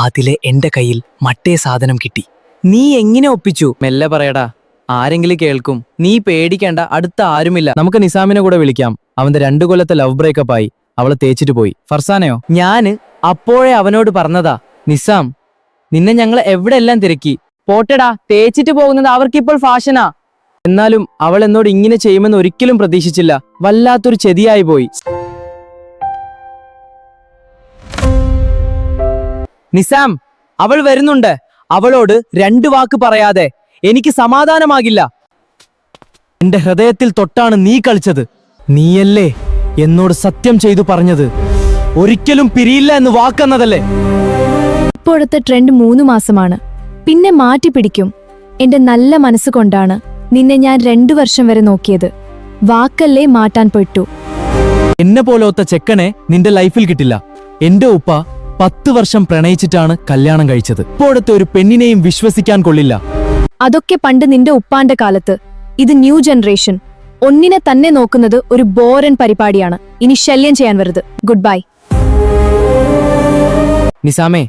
അതിലെ എന്റെ കയ്യിൽ മറ്റേ സാധനം കിട്ടി. നീ എങ്ങനെ ഒപ്പിച്ചു? മെല്ലെ പറയടാ, ആരെങ്കിലും കേൾക്കും. നീ പേടിക്കേണ്ട, അടുത്ത ആരുമില്ല. നമുക്ക് നിസാമിനെ കൂടെ വിളിക്കാം. അവന്റെ 2 കൊല്ലത്തെ ലവ് ബ്രേക്കപ്പ് ആയി, അവളെ തേച്ചിട്ട് പോയി. ഫർസാനയോ? ഞാന് അപ്പോഴേ അവനോട് പറഞ്ഞതാ, നിസാം, നിന്നെ ഞങ്ങൾ എവിടെയെല്ലാം തിരക്കി. പോട്ടടാ, തേച്ചിട്ട് പോകുന്നത് അവർക്കിപ്പോൾ ഫാഷനാ. എന്നാലും അവൾ എന്നോട് ഇങ്ങനെ ചെയ്യുമെന്ന് ഒരിക്കലും പ്രതീക്ഷിച്ചില്ല. വല്ലാത്തൊരു ചെതിയായി പോയി. നിസാം, അവൾ വരുന്നുണ്ട്. അവളോട് 2 വാക്ക് പറയാതെ എനിക്ക് സമാധാനമാകില്ല. എന്റെ ഹൃദയത്തിൽ തൊട്ടാണ് നീ കളിച്ചത്. നീയല്ലേ എന്നോട് സത്യം ചെയ്തു പറഞ്ഞത്, ഒരിക്കലും പിരിയില്ല എന്ന് വാക്കെന്നതല്ലേ? ഇപ്പോഴത്തെ ട്രെൻഡ് 3 മാസമാണ്, പിന്നെ മാറ്റി പിടിക്കും. എന്റെ നല്ല മനസ്സുകൊണ്ടാണ് നിന്നെ ഞാൻ 2 വർഷം വരെ നോക്കിയത്. വാക്കല്ലേ മാറ്റാൻ പെട്ടു. എന്നെ പോലത്തെ ചെക്കനെ നിന്റെ ലൈഫിൽ കിട്ടില്ല. എന്റെ ഉപ്പ 10 വർഷം പ്രണയിച്ചിട്ടാണ് കല്യാണം കഴിച്ചത്. ഇപ്പോഴത്തെ ഒരു പെണ്ണിനെയും വിശ്വസിക്കാൻ കൊള്ളില്ല. അതൊക്കെ പണ്ട് നിന്റെ ഉപ്പാന്റെ കാലത്ത്. ഇത് ന്യൂ ജനറേഷൻ. ഒന്നിനെ തന്നെ നോക്കുന്നത് ഒരു ബോറൻ പരിപാടിയാണ്. ഇനി ശല്യം ചെയ്യാൻ വരുത്. Good bye. നിസാമേ,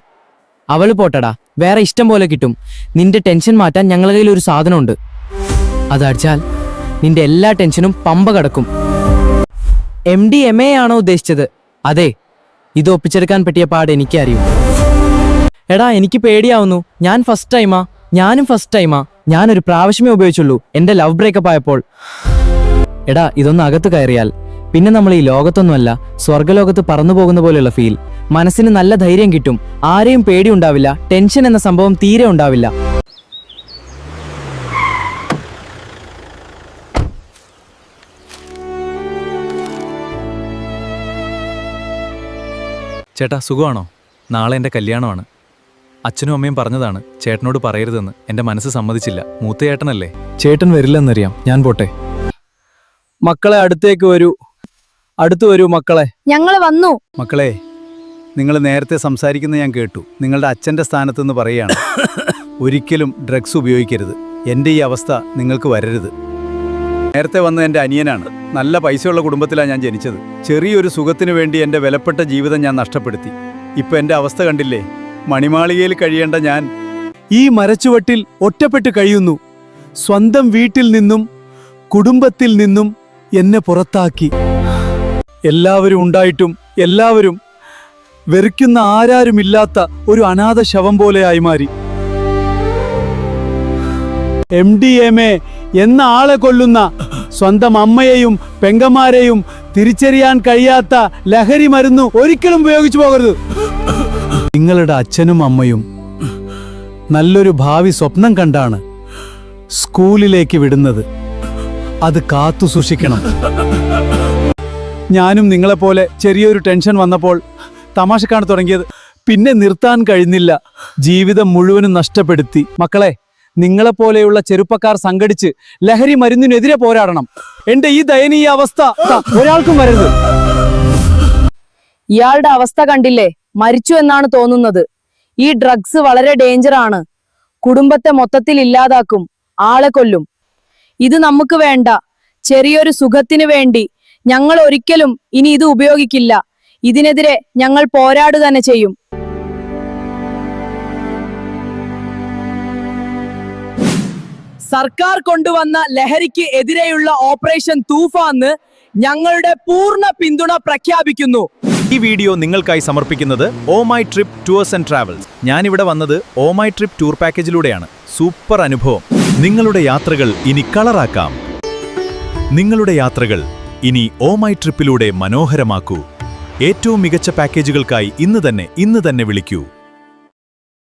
അവള് പോട്ടടാ, വേറെ ഇഷ്ടം പോലെ കിട്ടും. നിന്റെ ടെൻഷൻ മാറ്റാൻ ഞങ്ങളുടെ കയ്യിൽ ഒരു സാധനമുണ്ട്. അതടിച്ചാൽ നിന്റെ എല്ലാ ടെൻഷനും പമ്പ കടക്കും. MDMA ആണോ ഉദ്ദേശിച്ചത്? അതെ, ഇത് ഒപ്പിച്ചെടുക്കാൻ പറ്റിയ പാട് എനിക്കറിയും. എടാ, എനിക്ക് പേടിയാവുന്നു. ഞാനും ഫസ്റ്റ് ടൈമാ. ഞാനൊരു പ്രാവശ്യമേ ഉപയോഗിച്ചുള്ളൂ, എന്റെ ലവ് ബ്രേക്കപ്പ് ആയപ്പോൾ. എടാ, ഇതൊന്ന് അകത്ത് കയറിയാൽ പിന്നെ നമ്മൾ ഈ ലോകത്തൊന്നുമല്ല, സ്വർഗ്ഗലോകത്ത് പറന്നു പോകുന്ന പോലെയുള്ള ഫീൽ. മനസ്സിന് നല്ല ധൈര്യം കിട്ടും. ആരെയും പേടിയുണ്ടാവില്ല. ടെൻഷൻ എന്ന സംഭവം തീരെ ഉണ്ടാവില്ല. ചേട്ടാ, സുഖമാണോ? നാളെ എൻ്റെ കല്യാണമാണ്. അച്ഛനും അമ്മയും പറഞ്ഞതാണ് ചേട്ടനോട് പറയരുതെന്ന്. എൻ്റെ മനസ്സ് സമ്മതിച്ചില്ല. മൂത്ത ചേട്ടനല്ലേ. ചേട്ടൻ വരില്ലെന്നറിയാം. ഞാൻ പോട്ടെ. മക്കളെ, അടുത്തു വരൂ മക്കളെ. ഞങ്ങള് വന്നു. മക്കളെ, നിങ്ങൾ നേരത്തെ സംസാരിക്കുന്ന ഞാൻ കേട്ടു. നിങ്ങളുടെ അച്ഛൻ്റെ സ്ഥാനത്തുനിന്ന് പറയുകയാണ്, ഒരിക്കലും ഡ്രഗ്സ് ഉപയോഗിക്കരുത്. എൻ്റെ ഈ അവസ്ഥ നിങ്ങൾക്ക് വരരുത്. നേരത്തെ വന്നത് എൻ്റെ അനിയനാണ്. നല്ല പൈസയുള്ള കുടുംബത്തിലാണ് ഞാൻ ജനിച്ചത്. ചെറിയൊരു സുഖത്തിനു വേണ്ടി എൻ്റെ വിലപ്പെട്ട ജീവിതം ഞാൻ നഷ്ടപ്പെടുത്തി. ഇപ്പം എൻ്റെ അവസ്ഥ കണ്ടില്ലേ? മണിമാളികയിൽ കഴിയേണ്ട ഞാൻ ഈ മരച്ചുവട്ടിൽ ഒറ്റപ്പെട്ട് കഴിയുന്നു. സ്വന്തം വീട്ടിൽ നിന്നും കുടുംബത്തിൽ നിന്നും എന്നെ പുറത്താക്കി. എല്ലാവരും ഉണ്ടായിട്ടും എല്ലാവരും വെറുക്കുന്ന ആരാരുമില്ലാത്ത ഒരു അനാഥ ശവം പോലെയായി മാറി. MDMA എന്ന ആളെ കൊല്ലുന്ന, സ്വന്തം അമ്മയെയും പെങ്ങന്മാരെയും തിരിച്ചറിയാൻ കഴിയാത്ത ലഹരി മരുന്ന് ഒരിക്കലും ഉപയോഗിച്ചു പോകരുത്. നിങ്ങളുടെ അച്ഛനും അമ്മയും നല്ലൊരു ഭാവി സ്വപ്നം കണ്ടാണ് സ്കൂളിലേക്ക് വിടുന്നത്. അത് കാത്തു സൂക്ഷിക്കണം. ഞാനും നിങ്ങളെപ്പോലെ ചെറിയൊരു ടെൻഷൻ വന്നപ്പോൾ തമാശക്കാണ് തുടങ്ങിയത്. പിന്നെ നിർത്താൻ കഴിഞ്ഞില്ല. ജീവിതം മുഴുവനും നഷ്ടപ്പെടുത്തി. മക്കളെ, നിങ്ങളെപ്പോലെയുള്ള ചെറുപ്പക്കാർ സംഘടിച്ച് ലഹരി മരുന്നിനെതിരെ പോരാടണം. എന്റെ ഈ ദയനീയ അവസ്ഥ ഒരാൾക്കും വരരുത്. ഇയാളുടെ അവസ്ഥ കണ്ടില്ലേ? മരിച്ചു എന്നാണ് തോന്നുന്നത്. ഈ ഡ്രഗ്സ് വളരെ ഡേഞ്ചറാണ്. കുടുംബത്തെ മൊത്തത്തിൽ ഇല്ലാതാക്കും, ആളെ കൊല്ലും. ഇത് നമുക്ക് വേണ്ട. ചെറിയൊരു സുഖത്തിനു വേണ്ടി ഞങ്ങൾ ഒരിക്കലും ഇനി ഇത് ഉപയോഗിക്കില്ല. ഇതിനെതിരെ ഞങ്ങൾ പോരാടുക തന്നെ ചെയ്യും. സർക്കാർ കൊണ്ടുവന്ന ലഹരിക്ക് എതിരെയുള്ള ഓപ്പറേഷൻ തൂഫാന് ഞങ്ങളുടെ പൂർണ്ണ പിന്തുണ പ്രഖ്യാപിക്കുന്നു. ഈ വീഡിയോ നിങ്ങൾക്കായി സമർപ്പിക്കുന്നത് oh my trip tours and travels. ഞാനിവിടെ വന്നത് ഓ മൈ ട്രിപ്പ് ടൂർ പാക്കേജിലൂടെയാണ്. സൂപ്പർ അനുഭവം. നിങ്ങളുടെ യാത്രകൾ ഇനി കളറാക്കാം. നിങ്ങളുടെ യാത്രകൾ ഇനി ഓ മൈ ട്രിപ്പിലൂടെ മനോഹരമാക്കൂ. ഏറ്റവും മികച്ച പാക്കേജുകൾക്കായി ഇന്ന് തന്നെ വിളിക്കൂ.